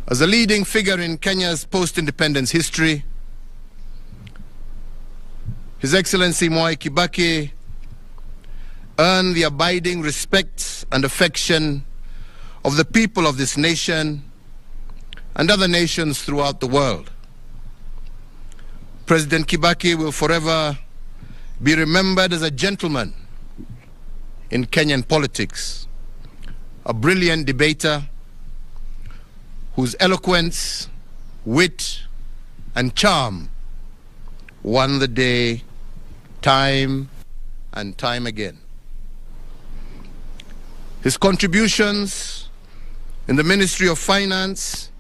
As a leading figure in Kenya's post-independence history, His Excellency Mwai Kibaki earned the abiding respect and affection of the people of this nation and other nations throughout the world. President Kibaki will forever be remembered as a gentleman in Kenyan politics, a brilliant debater whose eloquence, wit, and charm won the day time and time again. His contributions in the Ministry of Finance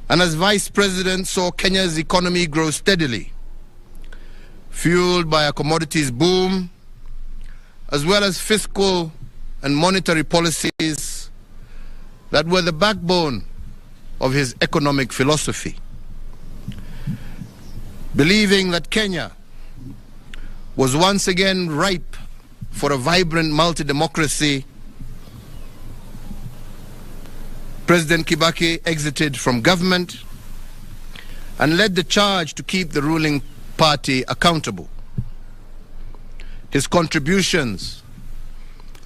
and as Vice President saw Kenya's economy grow steadily, fueled by a commodities boom, as well as fiscal and monetary policies that were the backbone of his economic philosophy. Believing that Kenya was once again ripe for a vibrant multi-democracy, President Kibaki exited from government and led the charge to keep the ruling party accountable. His contributions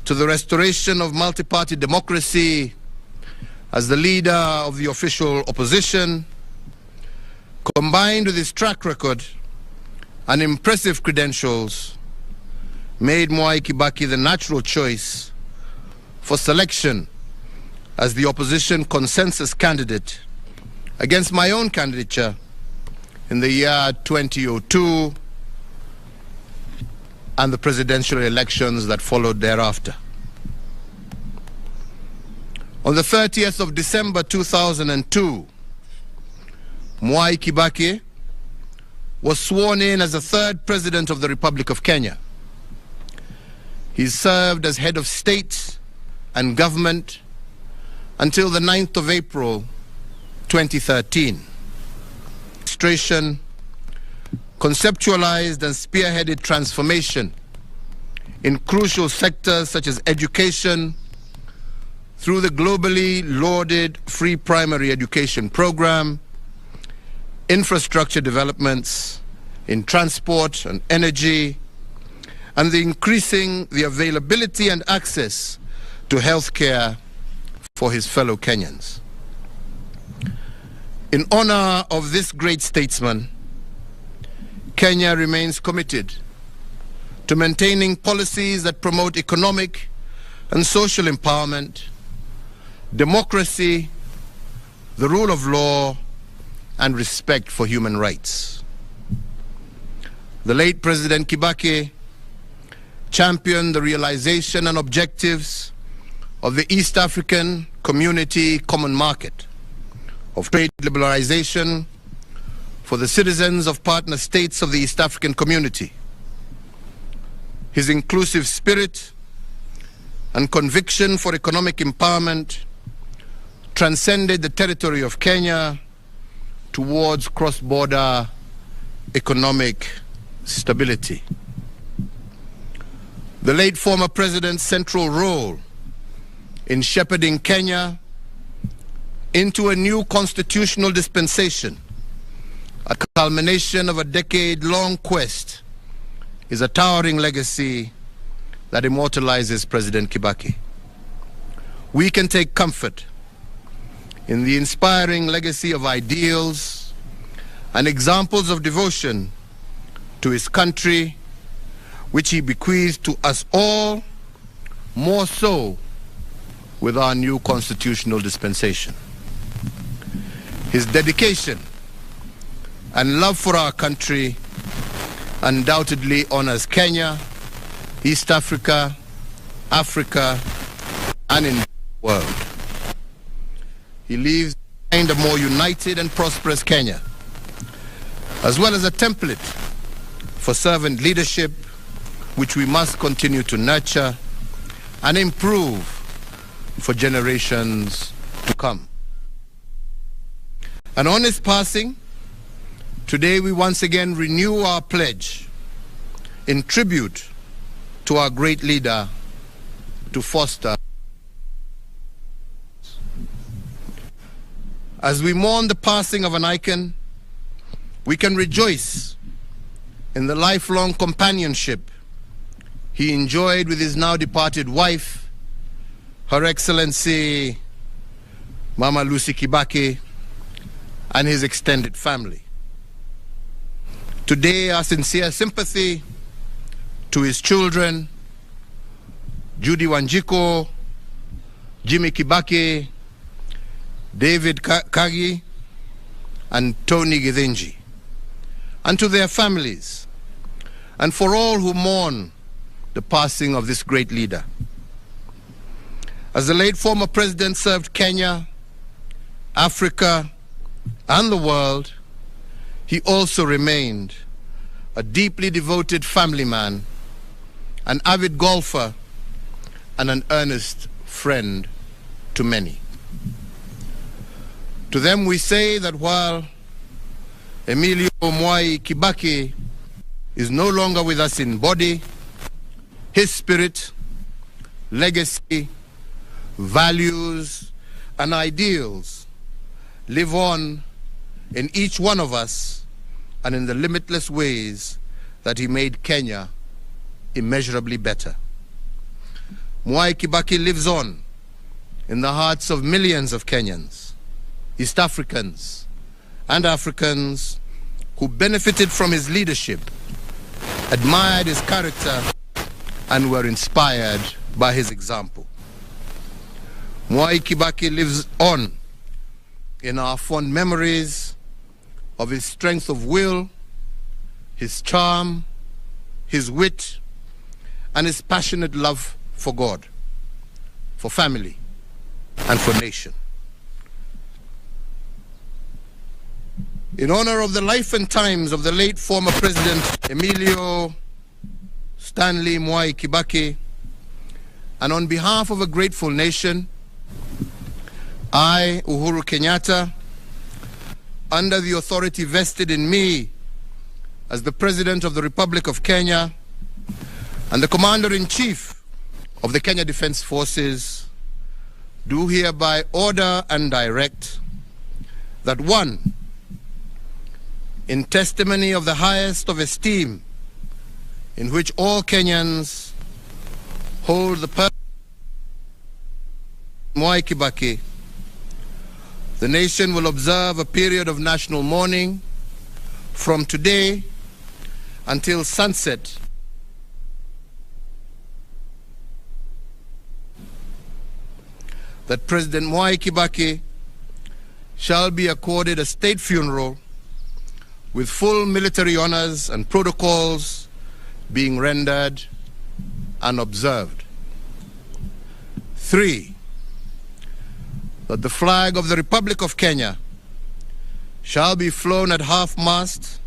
to the restoration of multi-party democracy as the leader of the official opposition, combined with his track record and impressive credentials, made Mwai Kibaki the natural choice for selection as the opposition consensus candidate against my own candidature in the year 2002 and the presidential elections that followed thereafter. On the 30th of December 2002, Mwai Kibaki was sworn in as the third president of the Republic of Kenya. He served as head of state and government until the 9th of April 2013. Administration conceptualized and spearheaded transformation in crucial sectors such as education through the globally lauded free primary education program, infrastructure developments in transport and energy, and increasing the availability and access to health care for his fellow Kenyans. In honor of this great statesman, Kenya remains committed to maintaining policies that promote economic and social empowerment, democracy, the rule of law, and respect for human rights. The late President Kibaki championed the realization and objectives of the East African Community Common Market, of trade liberalization for the citizens of partner states of the East African Community. His inclusive spirit and conviction for economic empowerment transcended the territory of Kenya towards cross-border economic stability. The late former president's central role in shepherding Kenya into a new constitutional dispensation, a culmination of a decade-long quest, is a towering legacy that immortalizes President Kibaki. We can take comfort in the inspiring legacy of ideals and examples of devotion to his country, which he bequeathed to us all, more so with our new constitutional dispensation. His dedication and love for our country undoubtedly honors Kenya, East Africa, Africa, and in the world. He leaves behind a more united and prosperous Kenya, as well as a template for servant leadership, which we must continue to nurture and improve for generations to come. And on his passing, today we once again renew our pledge in tribute to our great leader to foster. As we mourn the passing of an icon, we can rejoice in the lifelong companionship he enjoyed with his now departed wife, Her Excellency Mama Lucy Kibaki, and his extended family. Today, our sincere sympathy to his children, Judy Wanjiko, Jimmy Kibaki, David Kagi, and Tony Githinji, and to their families, and for all who mourn the passing of this great leader. As the late former president served Kenya, Africa, and the world, he also remained a deeply devoted family man, an avid golfer, and an earnest friend to many. To them we say that while Emilio Mwai Kibaki is no longer with us in body, his spirit, legacy, values, and ideals live on in each one of us and in the limitless ways that he made Kenya immeasurably better. Mwai Kibaki lives on in the hearts of millions of Kenyans, East Africans, and Africans who benefited from his leadership, admired his character, and were inspired by his example. Mwai Kibaki lives on in our fond memories of his strength of will, his charm, his wit, and his passionate love for God, for family, and for nation. In honor of the life and times of the late former President Emilio Stanley Mwai Kibaki, and on behalf of a grateful nation, I, Uhuru Kenyatta, under the authority vested in me as the President of the Republic of Kenya and the Commander-in-Chief of the Kenya Defense Forces, do hereby order and direct that 1, in testimony of the highest of esteem in which all Kenyans hold the person of Mwai Kibaki, the nation will observe a period of national mourning from today until sunset, that President Mwai Kibaki shall be accorded a state funeral with full military honors and protocols being rendered and observed. 3, that the flag of the Republic of Kenya shall be flown at half-mast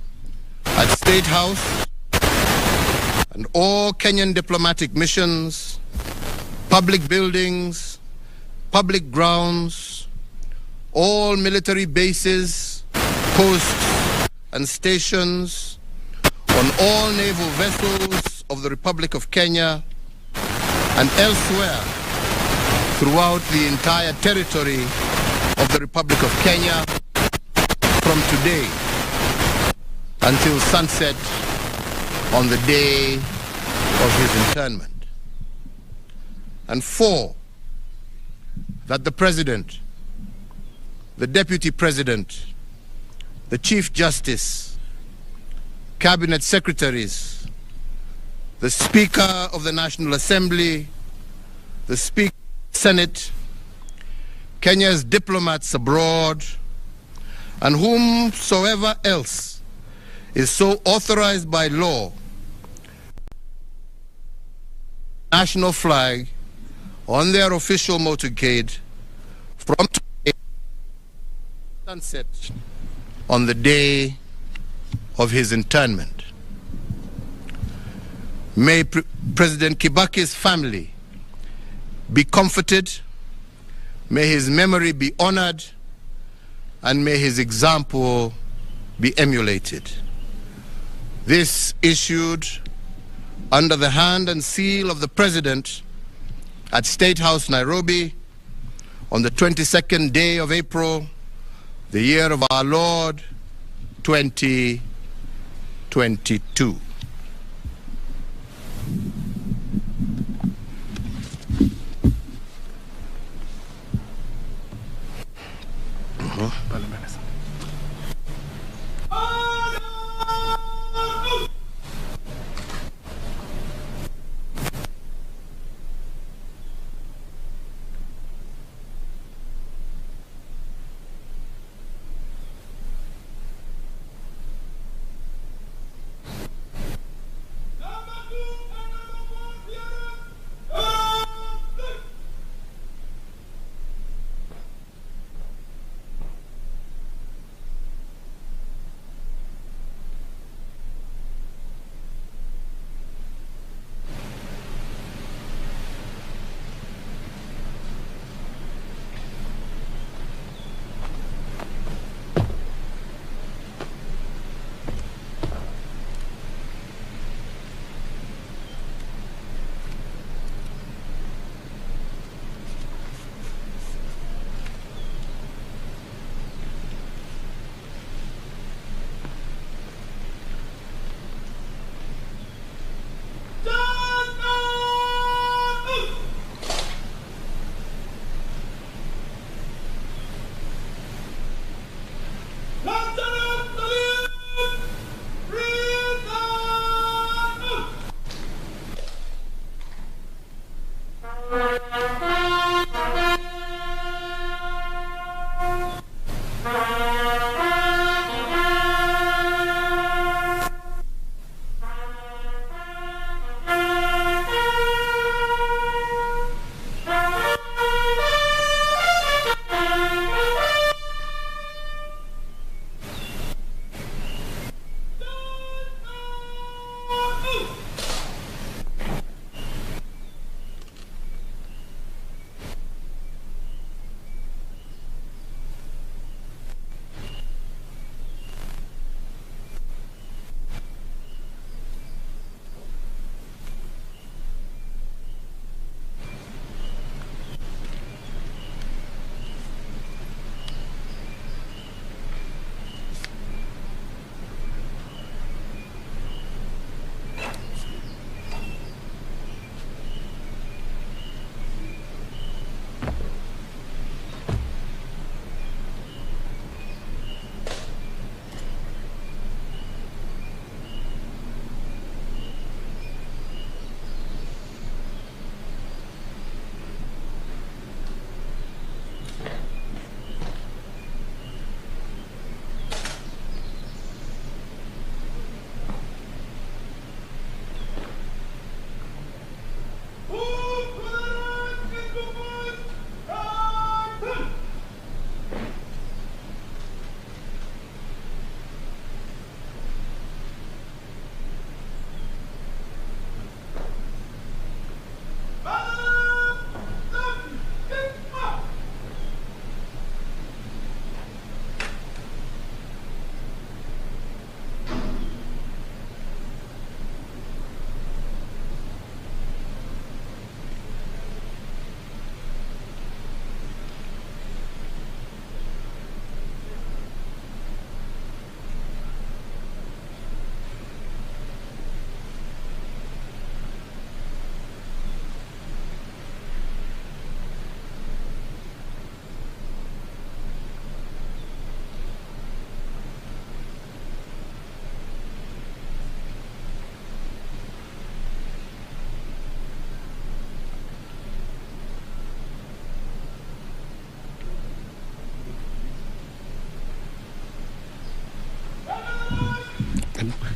at State House and all Kenyan diplomatic missions, public buildings, public grounds, all military bases, posts, and stations, on all naval vessels of the Republic of Kenya and elsewhere throughout the entire territory of the Republic of Kenya from today until sunset on the day of his interment. And 4, that the President, the Deputy President, the Chief Justice, Cabinet Secretaries, the Speaker of the National Assembly, the Speaker of the Senate, Kenya's diplomats abroad, and whomsoever else is so authorized by law, national flag on their official motorcade from today sunset on the day of his internment. May President Kibaki's family be comforted, may his memory be honored, and may his example be emulated. This issued under the hand and seal of the President at State House, Nairobi, on the 22nd day of April, the year of our Lord 2022.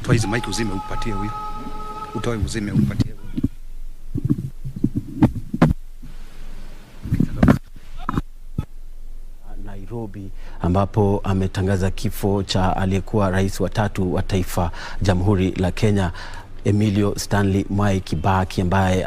Toa hizi mic uzime umpatie huyo. Utoe uzime umpatie huyo. Nairobi ambapo ametangaza kifo cha aliyekuwa rais wa 3 wa taifa Jamhuri la Kenya, Emilio Stanley Mwai Kibaki, ambaye